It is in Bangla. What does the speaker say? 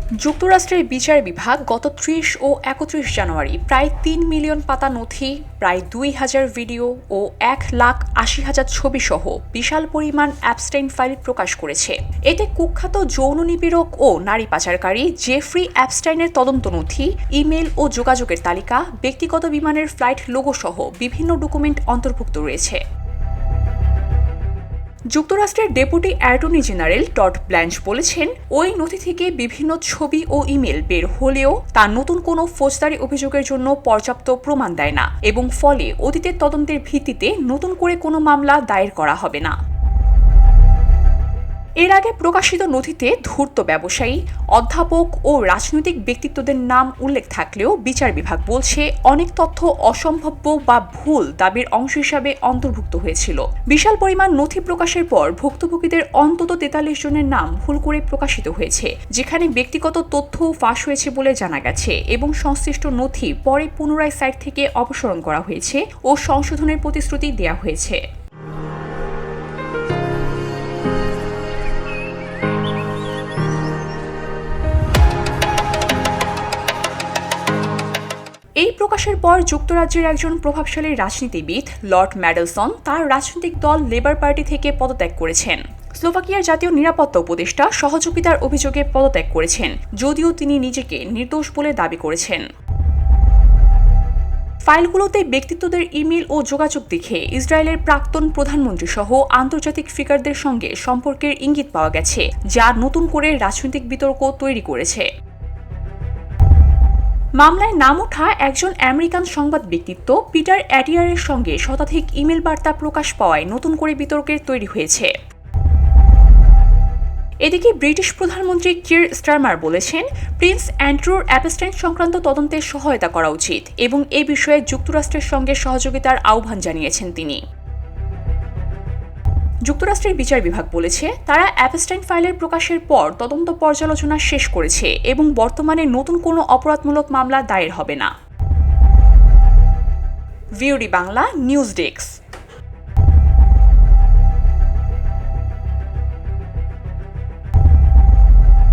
যুক্তরাষ্ট্রের বিচার বিভাগ গত ৩০ ও ৩১ জানুয়ারি প্রায় ৩ মিলিয়ন পাতা নথি, প্রায় ২,০০০ ভিডিও ও ১,৮০,০০০ ছবি সহ বিশাল পরিমাণ অ্যাপস্টাইন ফাইল প্রকাশ করেছে। এতে কুখ্যাত যৌন নিপীড়ক ও নারী পাচারকারী জেফ্রি অ্যাপস্টাইনের তদন্ত নথি, ইমেল ও যোগাযোগের তালিকা, ব্যক্তিগত বিমানের ফ্লাইট লোগো সহ বিভিন্ন ডকুমেন্ট অন্তর্ভুক্ত রয়েছে। যুক্তরাষ্ট্রের deputy attorney general Todd Blanche বলেছেন, ওই নথি থেকে বিভিন্ন ছবি ও ইমেল বের হলেও তা নতুন কোনো ফৌজদারি অভিযোগের জন্য পর্যাপ্ত প্রমাণ দেয় না এবং ফলে অতীতের তদন্তের ভিত্তিতে নতুন করে কোনো মামলা দায়ের করা হবে না। এর আগে প্রকাশিত নথিতে ধূর্ত ব্যবসায়ী, অধ্যাপক ও রাজনৈতিক ব্যক্তিত্বদের নাম উল্লেখ থাকলেও বিচার বিভাগ বলছে অনেক তথ্য অসম্ভাব্য বা ভুল দাবির অংশ হিসাবে অন্তর্ভুক্ত হয়েছিল। বিশাল পরিমাণ নথি প্রকাশের পর ভুক্তভোগীদের অন্তত ৪৩ জনের নাম ভুল করে প্রকাশিত হয়েছে, যেখানে ব্যক্তিগত তথ্যও ফাঁস হয়েছে বলে জানা গেছে এবং সংশ্লিষ্ট নথি পরে পুনরায় সাইট থেকে অপসারণ করা হয়েছে ও সংশোধনের প্রতিশ্রুতি দেওয়া হয়েছে। এই প্রকাশের পর যুক্তরাজ্যের একজন প্রভাবশালী রাজনীতিবিদ লর্ড ম্যাডেলসন তার রাজনৈতিক দল লেবার পার্টি থেকে পদত্যাগ করেছেন। স্লোভাকিয়ার জাতীয় নিরাপত্তা উপদেষ্টা সহযোগিতার অভিযোগে পদত্যাগ করেছেন, যদিও তিনি নিজেকে নির্দোষ বলে দাবি করেছেন। ফাইলগুলোতে ব্যক্তিত্বদের ইমেল ও যোগাযোগ দেখে ইসরায়েলের প্রাক্তন প্রধানমন্ত্রী সহ আন্তর্জাতিক ফিগারদের সঙ্গে সম্পর্কের ইঙ্গিত পাওয়া গেছে, যা নতুন করে রাজনৈতিক বিতর্ক তৈরি করেছে। মামলায় নাম ওঠা একজন আমেরিকান সংবাদ ব্যক্তিত্ব পিটার অ্যাটিয়ারের সঙ্গে শতাধিক ইমেল বার্তা প্রকাশ পাওয়ায় নতুন করে বিতর্কের তৈরি হয়েছে। এদিকে ব্রিটিশ প্রধানমন্ত্রী কির স্টারমার বলেছেন, প্রিন্স অ্যান্ড্রুর অ্যাপস্টাইন সংক্রান্ত তদন্তে সহায়তা করা উচিত এবং এ বিষয়ে যুক্তরাষ্ট্রের সঙ্গে সহযোগিতার আহ্বান জানিয়েছেন তিনি। যুক্তরাষ্ট্রের বিচার বিভাগ বলেছে, তারা অ্যাপস্টাইন ফাইলের প্রকাশের পর তদন্ত পর্যালোচনা শেষ করেছে এবং বর্তমানে নতুন কোনো অপরাধমূলক মামলা দায়ের হবে না। VOD Bangla news desk.